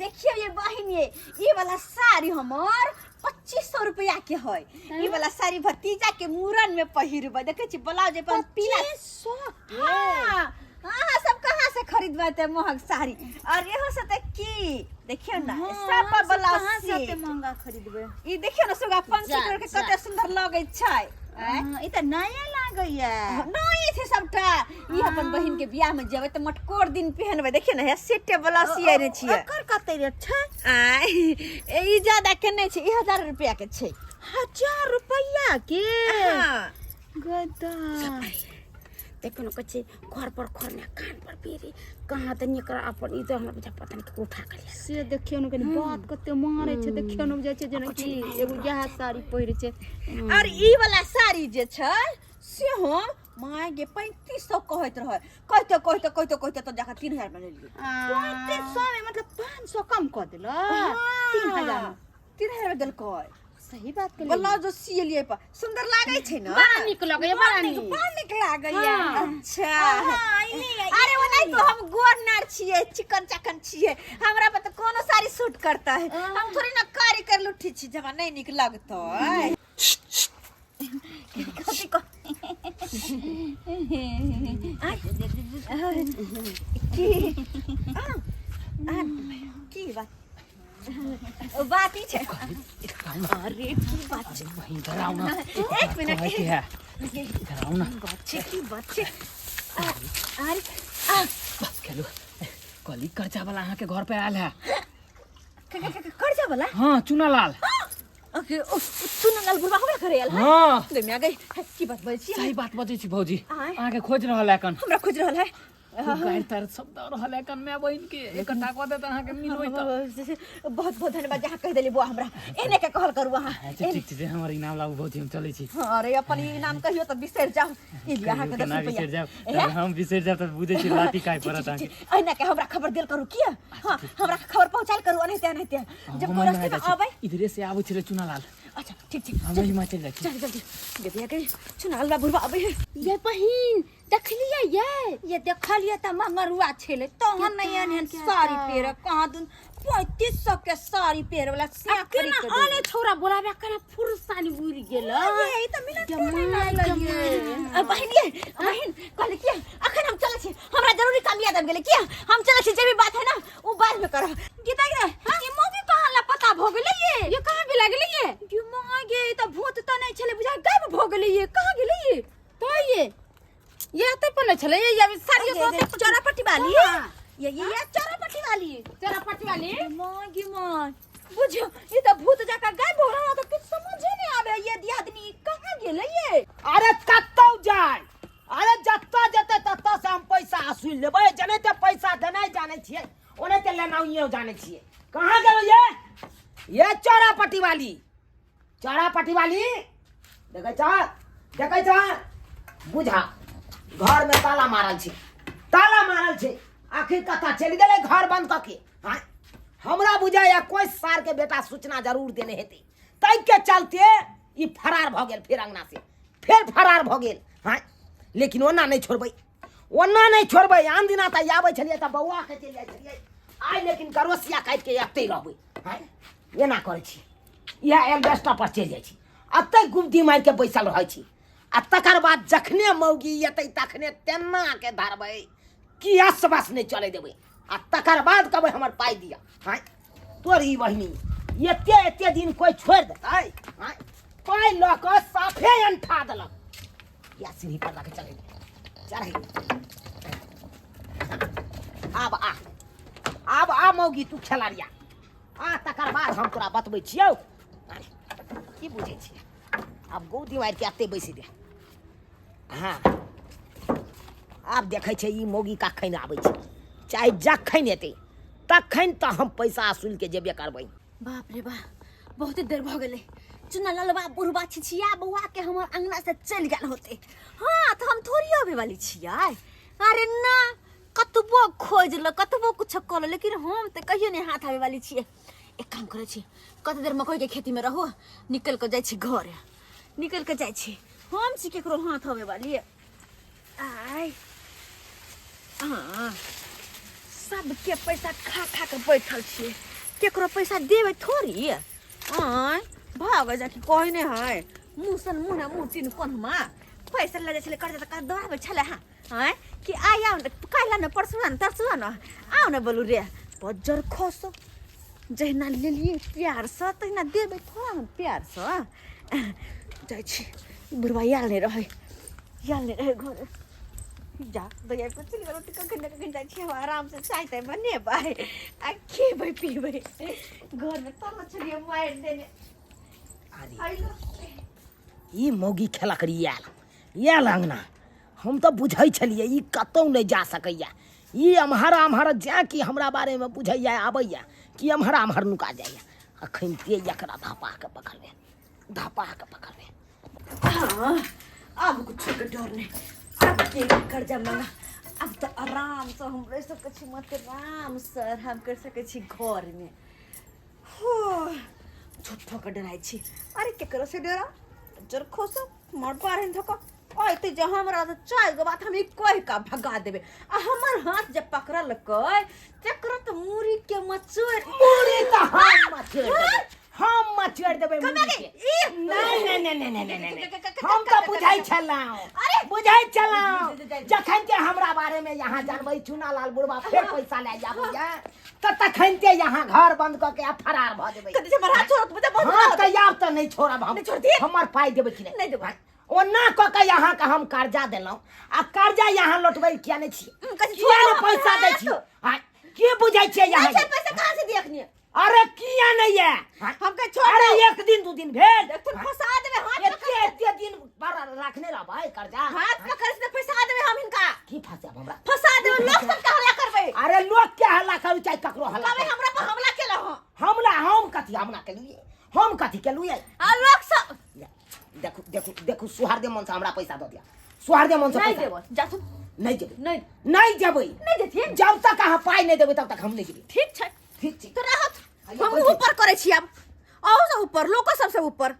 देखिए ये बहन ये वाला साड़ी हमार 2500 रुपया के है। ये वाला साड़ी भतीजा के मूरन में पहिरबे देखे छी ब्लाउज पर पीला 2500 हां हां सब कहां से खरीदवाते महंग साड़ी और एहो से त की देखियो ना सब पर ब्लाउज कहां से महंगा खरीदबे। ई देखियो ना सुगा 500 के कते सुंदर लगे छै। ई त नया लागैया नहीं थे सबटा ई अपन बहिन के बियाह में जेबे त मटकोर दिन पहनबे देखियो ना सेटे ब्लाउज सिए रे छिए एकर कते रे छै ई ज्यादा के नहीं छै ई 1000 रुपया के छै 1000 रुपया के हां गदा देखो न कच्चे घर पर खरना कान पर पेरे कहां त निकर अपन ई तो हमरा बुझा पता नहीं उठा कर से देखियो न कनी बात कते मारे छै देखियो न बुझा छै जेना कि एगो यह साड़ी पहिरे छै और ई वाला साड़ी जे छै से हम माय गे 3500 कहत रहे कहते तो जाके 3000 में ले लिए 3500 में मतलब 500 कम कर देलो 3000 में देल कोई सही बात के ब्लाउज सिए लिए पर सुंदर लागे छै ना बड़ा निक लगे बड़ा निक लागैया अच्छा अरे वो नहीं तो हम गोर नार छिए चिकन चकन छिए हमरा पे तो कोनो साड़ी सूट करता है हम थोड़ी ना कारी कर लुठी छी जब नहीं निक लगतो कथि को की बात बात ही छे अरे की बात छे वहीं डराओ ना एक मिनट डराओ ना की बात छे अरे बस खेलो कली कर्जा वाला अहाँ के घर पे आयल है कर्जा वाला हाँ चुनालाल ओके ओ चुनालाल बुढ़वा हमरा करे आयल है हाँ ले में आ गई की बात बोल छी सही बात बजे छी भौजी अहाँ के खोज रहल है कन हमरा खोज रहल है गाड़ी तार सब दौड़ रहल है कन मैं बहिन के एकटा कह दे त अहाँ के मिल होई त बहुत बहुत धन्यवाद जहाँ कह देली बुआ हमरा एने के कहल करू वहां अच्छा ठीक छै हमर इनाम लाऊ भौजी हम चलै छी अरे अपन इनाम कहियो त बिसर जाऊ ई लिया अहाँ के 10 ना बिसर जाऊ हम बिसर जाऊ त बुझे छी लाठी काय परत अहाँ के एने के हमरा खबर देल करू किया हां हमरा खबर पहुंचाल करू अनहिते जब कोई रास्ते में आबै इधरे से आबै छले चुनालाल अच्छा ठीक हम हिमाचल जाइ छी चल जल्दी देखिए के चुनालाल बुढ़वा आबै है ये बहिन देखलिए ये देखलिए त मंगरुआ छले तहन नहीं एहन साड़ी पेर कहां दुन 3500 के साड़ी पेर वाला सिया करी के आले छोरा बोलाबे करे फुरसानी उड़ गेल ये त मिनट नहीं लगे बहन कहले किया अखन हम चले छी हमरा जरूरी काम याद आ गेले किया हम चले छी जे भी बात है ना वो बाद में करब गीता रे ये मौगी कहां ला पता भ गेले ये कहां भी लागले ये मां गे त भूत त नहीं छले बुझा गायब भ गेले ये कहां गेले ये तो ये तो पने छले ये साड़ी से चौरापट्टी वाली ये चौरापट्टी वाली मां बुझो ये तो भूत जाका गायब हो रहा तो कुछ समझे नहीं आवे ये दियादनी कहां गेले ये अरे कत्तौ जाय अरे जत्ता जते तत्ता से हम पैसा असुल लेबै जने ते पैसा देनाय जाने छियै ओने ते लेनाइयो जाने छियै कहां गेल ये चौरापट्टी वाली देखे छ बुझा घर में ताला मारल छै आखिर कथा चल गेले घर बंद क के हां हमरा बुझाया कोई सार के बेटा सूचना जरूर देने हेते तै के चलते ई फरार भ गेल फिर अंगना से फिर फरार भ गेल हां लेकिन ओना नहीं छोड़बै आन दिना त आबै छलिए त बौआ के चल जाय छलिए आइ लेकिन करोसिया काट के अत्ते रहबै हां एना करै छी यह एल्बेस्टर पर चल जाय छी अत्ते गुमती मार के बैसल रहै छी आ तकर बाद जखने मौगी एतै तखने तेना के धरबै कि आसपास नहीं चले देबै आ तकर बाद कहबै हमर पाई दिया हां तोरी बहिनी एते दिन कोई छोड़ देतै हां पाई ल के साफे अंठा देलक या सीढ़ी पर लगे चढ़े अब आ मौगी तू खेलाड़िया आ तकर बाद हम तोरा बतबै छियौ की बुझै छी अब गोदी मार के आते बैसी दे हाँ आब देखे छे ई मौगी कखन आबै छै चाहे जखन एतै तखन त हम पैसा असुल के जेबे करबै बाप रे बाप बहुत देर भ गेलै चुनालालवा बुढ़वा छिछिया बौआ के हमर अंगना से चल गेल होते हां त हम थोड़ी आवे वाली छियै अरे ना कतबो खोज ल कतबो कुछ कर लेकिन हम त कहियो नहीं हाथ आवे वाली छियै एक काम करे छी कत देर मकई के खेती में रहो निकल के जाय छी घर निकल के जाय छी हम छी केकरो हाथ आवे वाली आय सबके पैसा खा खा के बैठल छिए केकरो पैसा देबे थोड़ी आय भाग जाके कहने है मुँह सन मुँह ना मुँह तीन कोनमा पैसा ले जाए कर्जा त दौड़ाबे छले हाँ आय कि आइ आउ न काल्हि न परसु न तरसु न आउ न बोलू रे बजर खसो जहिना लेलिए प्यार से तहिना देबे थोड़ा हम प्यार से जाइ छी बुढ़वा याल नहीं रहे घर जा दया को चली रोटी कखन जाइ छी हम आराम से चाय ताय बनेबै आ खेबै पीबै घर में तल चलिए मार देने ई मौगी खेला करी याल अंगना हम तो बुझै छलिए ई कतौ नहीं जा सकैया ई अम्हरा जा कि हमरा बारे में बुझैया आबैया कि अम्हरा नुका जाइया अखन ते एकरा धापा के पकड़बे हाँ, अब कुछ के डर नहीं अब के कर्जा मांगा अब तो आराम से हम रह सके छी मत राम सर हम कर सके छी घर में हो झूठो के डराई छी अरे के करो से डरा जर खोसो मर पारे धको ओए ते जे हमरा तो चाय के बात हम कोई का भगा देबे आ हमर हाथ जब पकड़ल कय तेकरो तो मुरी के मचोड़ हम मचोड़ देबे नहीं हम तो बुझाई छलाऊ जखन के हमरा बारे में यहाँ जानबै चुना लाल बुढ़वा फिर पैसा ले जाबैया तखन ते यहाँ घर बंद क के फरार भ जेबै कते से मरा छोड़ बता बहुत हां त याब त नहीं छोड़ब हम छोड़ दिए हमर पाई देबै कि नहीं देबै ओना क के यहाँ का हम कर्जा देलौ आ कर्जा यहाँ लौटबै किया नहीं छी किया ने पैसा दै छी हां के बुझाई छै यहाँ पैसा कहां से देखनी अरे किया नहीं है हम के छोड़ अरे एक दिन दो दिन भेज तुम फंसा देबे हाथ एते दिन पर रखने रह भाई कर्जा हाथ पकड़ से फंसा देबे हम इनका की फंसा हमरा फंसा देबे लोग सब का हल्ला करबे अरे लोग के हल्ला करू चाहे ककरो हल्ला कबे हमरा पर हमला केला हो हम कथी हमला केलिए हम कथी केलुए आ लोग सब देखू सुहार्दे मन से हमरा पैसा दो दिया सुहार्दे मन से नहीं पैसा देबो जा तू नहीं देबै नहीं जेबै नहीं देथिए जब तक अहाँ पाई नहीं देबै तब तक हम नहीं जेबै ठीक छै ठीक छै तो रहत हम ऊपर करे छी अब आओ से ऊपर लोग सबसे ऊपर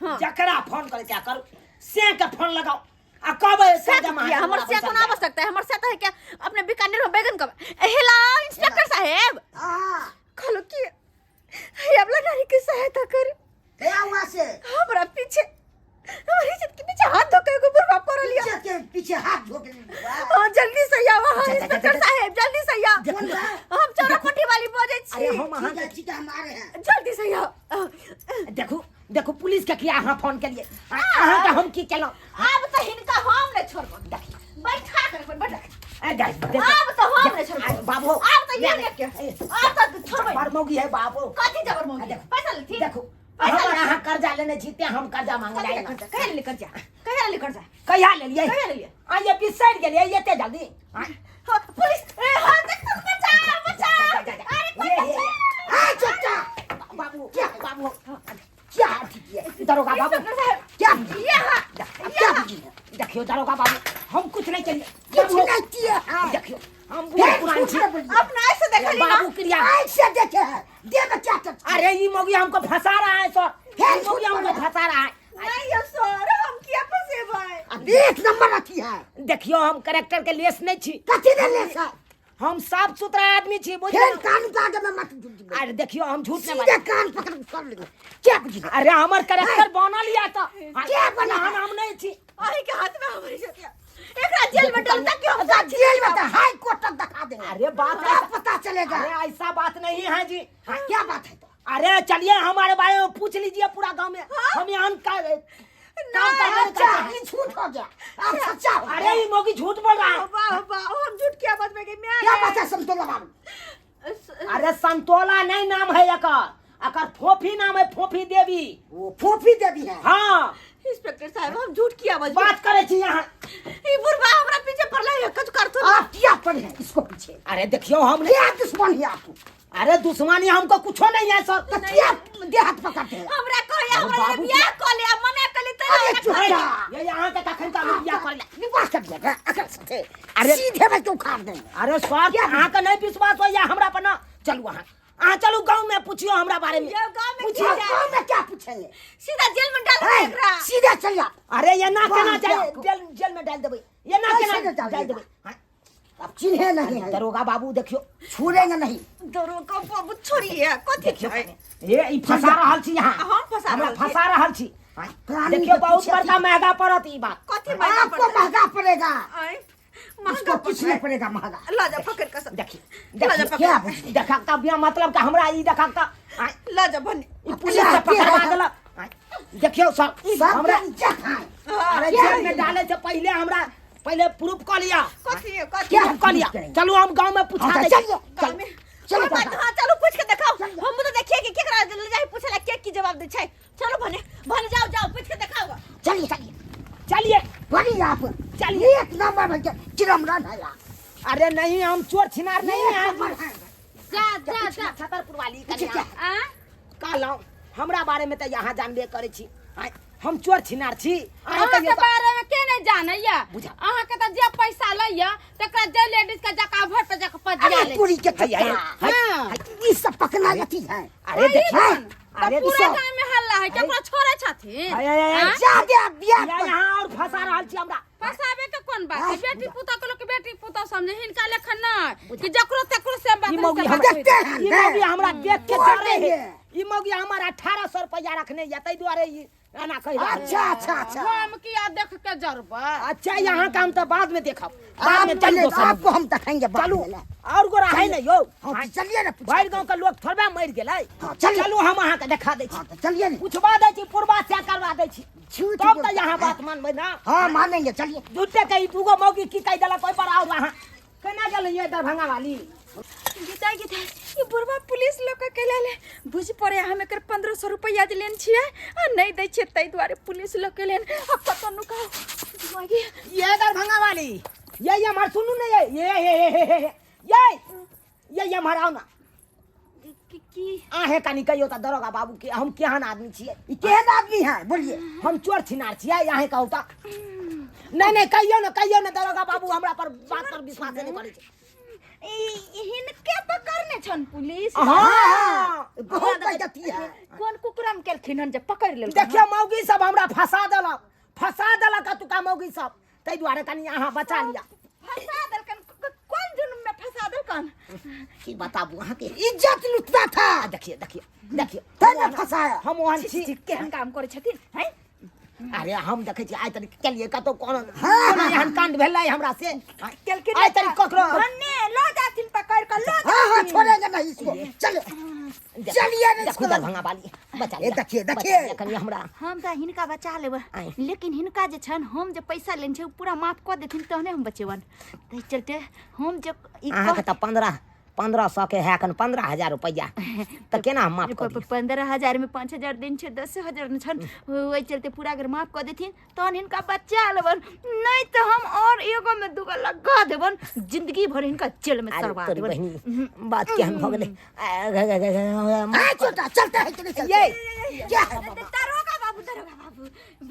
हां जकरा फोन करे क्या करू से के फोन लगाओ आ कहबै से जमा हमर से कोन आवश्यकता है हमर से तो है क्या अपने बीकानेर में बैगन कब हेलो इंस्पेक्टर साहब हां खलो की ये अब लड़ाई की सहायता कर क्या हुआ से हमरा पीछे हमारी इज्जत के पीछे हाथ धो के बर्बाद कर लिया के पीछे हाथ धो के हां जल्दी से आओ हां इंस्पेक्टर साहब जल्दी से आओ हम चौरापट्टी वाली बोले छी अरे हम अहाँ के चिता मारे हैं जल्दी से आओ देखो पुलिस के किया अहाँ फोन के लिए अहाँ के हम की केलो अब तो हिनका हम ने छोड़बो बैठा कर बैठ अब तो हम ने छोड़बो बाबू अब तो ये लेके अब तो छोड़बो जबर मौगी है बाबू कथी जबर मौगी पैसा ले देखो हम यहाँ कर्जा लेने जीते हम कर्जा मांग रहे हैं कहिया ले कर्जा कहिया ले कर्जा कहिया ले लिए कहिया ले लिए आ ये बिसर गेलिए एते जल्दी पुलिस हां देख तुम बचा अरे हां चचा बाबू क्या ठीक दरोगा बाबू क्या देखियो दरोगा बाबू हम कुछ नहीं करिए कुछ नहीं किया देखियो हम बहुत पुरान छी अपना ऐसे देख ली बाबू क्रिया ऐसे देखे है दे बच्चा अरे ये मौगी हमको फंसा रहा है सर ये मौगी हमको फंसा रहा है नहीं ये सर हम किया फंसे भाई एक नंबर रखी है देखियो हम कैरेक्टर के लेस नहीं छी कथी ने लेस हम साफ सुथरा आदमी छी बुझियो कान पागे में मत अरे देखियो हम झूठ नहीं बोले कान पकड़ कर ले क्या बुझियो अरे हमर कैरेक्टर बना लिया तो क्या बना हम नहीं छी आई के हाथ में हमारी जतिया एकरा जेल में डाल तक हम जेल में तो हाई कोर्ट तक दिखा देंगे अरे बात पता चलेगा अरे ऐसा बात नहीं है जी क्या बात है तो अरे चलिए हमारे बारे में पूछ लीजिए पूरा गांव में हम यहाँ का झूठ हो गया आप सच्चा अरे ये मौगी झूठ बोल रहा है वाह हम झूठ क्या बात में गई मैं क्या बात है संतोला बाबू अरे संतोला नहीं नाम है अकर फोफी नाम है फोफी देवी वो फोफी देवी है हाँ इंस्पेक्टर साहब हम झूठ किया बात करे छी यहाँ ई बुढ़वा हमरा पीछे पड़ला है कुछ कर तो आप क्या पड़े हैं इसको पीछे अरे देखियो हम क्या दुश्मन है आपको अरे दुश्मनी हमको कुछ नहीं है सर तो क्या दे हाथ पकड़ते हैं हमरा कहया हमरा बियाह कर ले मने कर ले ये यहाँ के तखन का बियाह कर ले निवास कर देगा अगर से अरे सीधे में क्यों खाड़ देंगे अरे सर यहाँ का नहीं विश्वास हो या हमरा पर ना चलो वहाँ चलो गांव में पूछियो हमरा बारे में गांव में क्या पूछेंगे सीधा जेल में डाल एकरा सीधा चल जा अरे ये ना कहना चाहिए जेल में डाल देबे ये ना कहना डाल देबे अब चिन्हे नहीं है दरोगा बाबू देखियो छोड़ेंगे नहीं दरोगा बाबू छोड़िए कथी देखियो छै ए ई फंसा रहल छी यहाँ हम फंसा हमरा रहल छी? फंसा रहल छी प्राणी देखियो के बहुत पीछे बड़का महंगा पड़त ई बात कथी महंगा आपको पड़ता महंगा पड़ेगा आय उसको महंगा कुछ नहीं पड़ेगा महंगा ला जा पकड़ के सब देखिए ला जा देखिए क्या पकड़ देखा का बिना मतलब का हमरा ई देखा का ला जा बने ई पुलिस से पकड़वा देलक देखियो सब सब हमरा इज्जत है अरे जेल में डाले से पहले हमरा पहले प्रूफ कर लिया कथी है कथी क्या प्रूफ कर लिया चलो हम गांव में पूछा हाँ, दे चलिए गाँव में चलो हाँ, काका। हाँ चलो पूछ के दिखाओ हम तो देखिए कि केकरा ले जाए पूछला के की जवाब दे छै चलो भने भने जाओ जाओ पूछ के दिखाओ चलिए चलिए चलिए बढ़िए आप चलिए। एक नंबर में चिरमरान है आप अरे नहीं हम चोर छिनार नहीं एक है नंबर है जा जा जा छतरपुर वाली अच्छा, कन्या आ कहलौं हमरा बारे में तो यहाँ जानबे करे छी आय, हम चोर छिनार छी अहाँ अहाँ के कहियो तऽ- बारे में के नहीं जानैया बुझा। अहाँ के त जे पैसा लैया तकरा जे लेडीज के जका भर पे जका पजिया अरे ले पूरी के है, है, चक्कर हाँ। ये सब पकना गति है अरे देखिए अरे पूरा देखियो गांव में हल्ला है केकरो छोड़े छथिन है, है, है। हाँ? ज्यादा बिया या यहाँ और फंसा रहल छी हमरा फसाबे के कोन बात है हाँ। बेटी पुता के लोग के बेटी पुता समझे हिनका लेखन ना कि जकरो तकरो से बात ई मौगी से हम बात देखते हैं ई मौगी हमरा देख के तोड़ डरे देंगे। है ई मौगी हमारा 1800 रुपया रखने या तै दुआरे ई एना कहि रहल है। अच्छा अच्छा अच्छा हम किया देख के जरबा अच्छा यहाँ काम तो बाद में देखब बाद आप में चल चलिए, दोसर आपको हम दिखाएंगे बाद चलू में ना। और गोरा है न यो हाँ, तो चलिए ना भरि गांव के लोग थोड़बे मर गेलै हाँ, चलिए। चलू हम अहाँ के देखा दै छी हाँ, तो चलिए ना पूछबा दै छी पूर्वा से करवा दै छी झूठ तब बोलता तो यहाँ है। बात मानबै ना हाँ मानेंगे चलिए झूठे के ई दूगो मौगी की कहि देलक ओइ पर आओ अहाँ केना गेलै ये दरभंगा वाली गीता गीता ये बुढ़वा पुलिस लोग के ले बुझ पड़े हम एकर 1500 रुपया जे लेन छिए आ नहीं दै छिए तै दुआरे पुलिस लोग के लेन अब पता न का दिमागी ये दरभंगा वाली ये हमार सुनू ने ये हमार आओ ना की आहे कनी कहियो त दरोगा बाबू के हम केहन आदमी छियै ये केहन आदमी है बोलिए हम चोर छिनार छियै आहे कहू त नहीं कहियो न दरोगा बाबू हमरा पर बात पर विश्वास नहीं करै छै हिनके पकड़ने छन पुलिस हाँ बहुत बेइज्जती है कोन कुकुरम केलखिन हन जे पकड़ लेल देखियो मौगी सब हमरा फंसा देलक तुका मौगी सब तै दुआरे कनी अहाँ बचा लिया फंसा देलकन कोन जुर्म में फंसा देलकन की बताबू अहाँ के इज्जत लुटता था देखियो तैने फंसाया हम ओहन छी केहन काम करे छथिन हैं अरे हम देखै छी आइ तरी केलिए कतो कोनो हाँ, कोनो एहन कांड भेलै हमरा से केलखिन आइ तरी ककरो भन्ने लो जाथिन पकड़ कर लो हाँ हाँ छोड़ेंगे नहीं इसको चलिए चलिए ना देखू इसको दरभंगा वाली बचा ये देखिए कनी हमरा हम त हिनका बचा लेब आय। लेकिन हिनका जे छन हम जे पैसा लेन छै उ पूरा माफ क देथिन तहने हम बचेबन तै चलते हम जे ई अहाँ के त 1500 के है कन 15000 रुपया त केना हम माफ कर दियै 15,000 में 5,000 दिन छै 10,000 न छन ओइ चलते पूरा अगर माफ क देथिन तहन हिनका बचा लेबन नहीं तो हम और एगो में दूगो लगा देबन जिंदगी भर हिनका जेल में अरे सरवा तोरी देबन बहिनी बात केहन भ गेलै हाँ छोटा चलते हैं चलिए चलते हैं। क्या है बाबा? दरोगा बाबू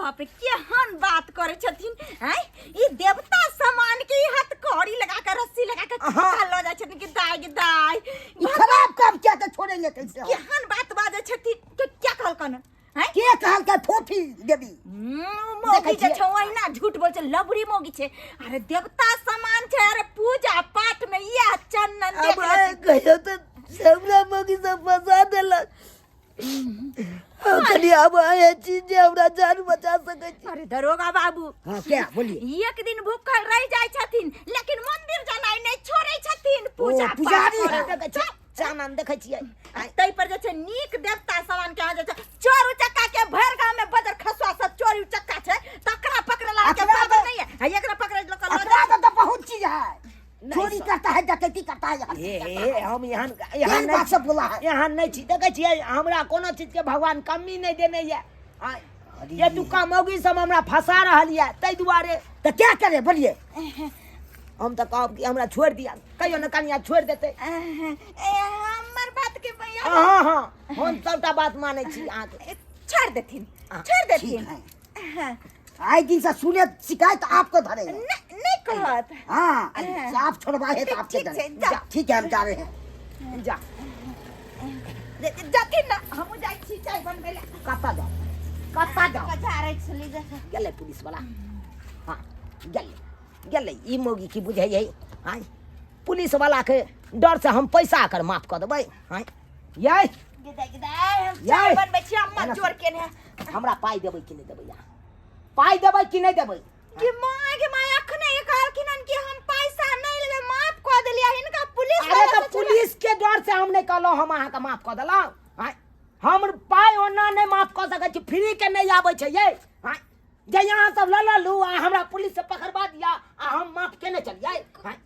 बाप रे केहन बात करे छथिन हैं ई देवता समान के हाथ कौड़ी लगा के रस्सी लगा के हाँ। लो जाय छथिन कि दाय ये खराब काम किया तो छोड़ेंगे कैसे हम? केहन बात बाजे छथिन तो क्या कहलकन हैं के कहल का फोफी देवी मोगी जे छौ ना झूठ बोल छै लबड़ी मोगी छै अरे देवता समान छै अरे पूजा पाठ में यह चंदन देख कहियो त सबरा मौगी सब फंसा देलक कनी अब आए चीज जे हमरा जान बचा सकै छी अरे दरोगा बाबू हाँ क्या बोलिए एक दिन भूखल रह जाय छथिन लेकिन मंदिर जानाय नहीं छोड़े छथिन पूजा पाठ पुजारी करे। है। देखै छी चानन देखै छियै तै पर जे छै नीक देवता समान के जे छै चोर उचक्का के भर गांव में बजर खसवा सब चोर उचक्का छै तकरा पकड़ला के अकरा बात तो- नहीं है एकरा पकड़े लोग लो अपराध तो बहुत चीज है चोरी करता है डकैती करता है यहाँ ए हम यहाँ केहन बात सब बोला है यहाँ नहीं छी देखै छियै हमरा कोनो चीज के भगवान कमी नहीं देने ये ये तुका मौगी सब हमरा फंसा रहल ये तै दुआरे तो क्या करे बोलिए हम तो कहब कि हमरा छोड़ दिया कहियो न कनिया छोड़ देतै हमर बात के भैया हाँ हम सबटा बात मानै छी अहाँके छोड़ देथिन छोड़ देथिन ठीक है आए दिन से सुने शिकायत आपको धरेंगे नहीं कहत हाँ अरे आप छोड़वाए तो आपके ठीक है, धरेंगे जा। ठीक है हम जा रहे हैं जा जाथिन ना हम जाय छी चाय बनबै ले कतऽ जाओ जा रहे छली जा गेलै पुलिस वाला हाँ गेलै ई मौगी की बुझै हाँ पुलिस वाला के डर से हम पैसा कर माफ कर देबै हैं ये चाय बनबै छी अम्मा जोर के ने हमरा पाई देबै कि नहीं देबै यहाँ पाई देबै कि नहीं देबै कि माय अखने ये कहलखिन हन कि हम पैसा नहीं लेबे माफ क देलिया हिनका पुलिस अरे तो पुलिस के डर से हम नहीं कहलो हम अहाँ के माफ कर देलौ हैं हम पाई ओना नहीं माफ कर सकै छी फ्री के नहीं आबै छै ये हैं जे यहाँ सब ल लू आ हमरा पुलिस से पकड़वा दिया आ हम माफ केने चलिए हैं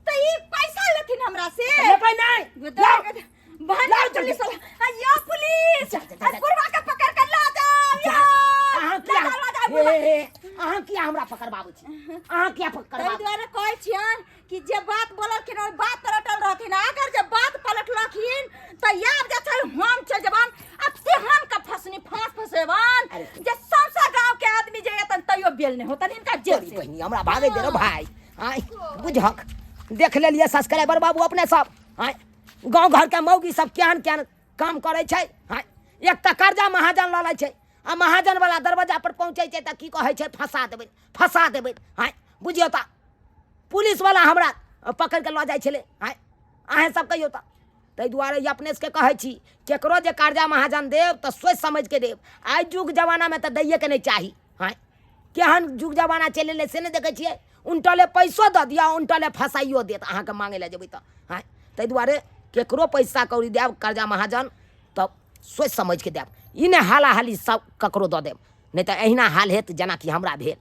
त ई पैसा लेथिन हमरा से लेबै नहीं भाला पुलिस वाला अयो पुलिस बुढ़वा के पकड़ के ला दो अहाँ किया हमरा पकड़बाबै छी अहाँ किया तै पकड़बाबै द्वारा कहै छियन कि जे बात बोललखिन और बात पलटल रहथिन अगर जे बात पलटलखिन त याद जे छै हम चल जबान अब तेहन का फसनी फसेबान जे सबसा गांव के आदमी जे एतन तैयो बेल नहीं होतन इनका जेल से बहिनी हमरा भागे दे रे भाई आय बुझक देख लेलिए सब्सक्राइबर बाबू अपने सब आय गांव घर के मौगी सब केहन केहन काम करे छै आय एक त कर्जा महाजन ल लै छै आ महाजन वाला दरवाजा पर पहुंचे छै त की कहै छै फंसा देबै आय बुझियो त पुलिस वाला हमरा पकड़ के ल जाइ छले आय अहे सब कहियो त तै दुआरे ई अपने से कहै छी केकरो जे कर्जा महाजन देव त सोच समझ के देव आइ जुग जमाना में त दैये के नहीं चाही आय केहन जुग जमाना चले ले से नहीं देखे छियै उनटले पैसो द दिया उनटले फसाइयो देत अहाँ के मांगे ले जेबै त आय तै दुआरे केकरो पैसा कौड़ी देब कर्जा महाजन तब सोच समझ के देब ई ने हाला हाली सब ककरो दऽ देब नहीं तो अहिना हाल हेत जेना कि हमरा भेल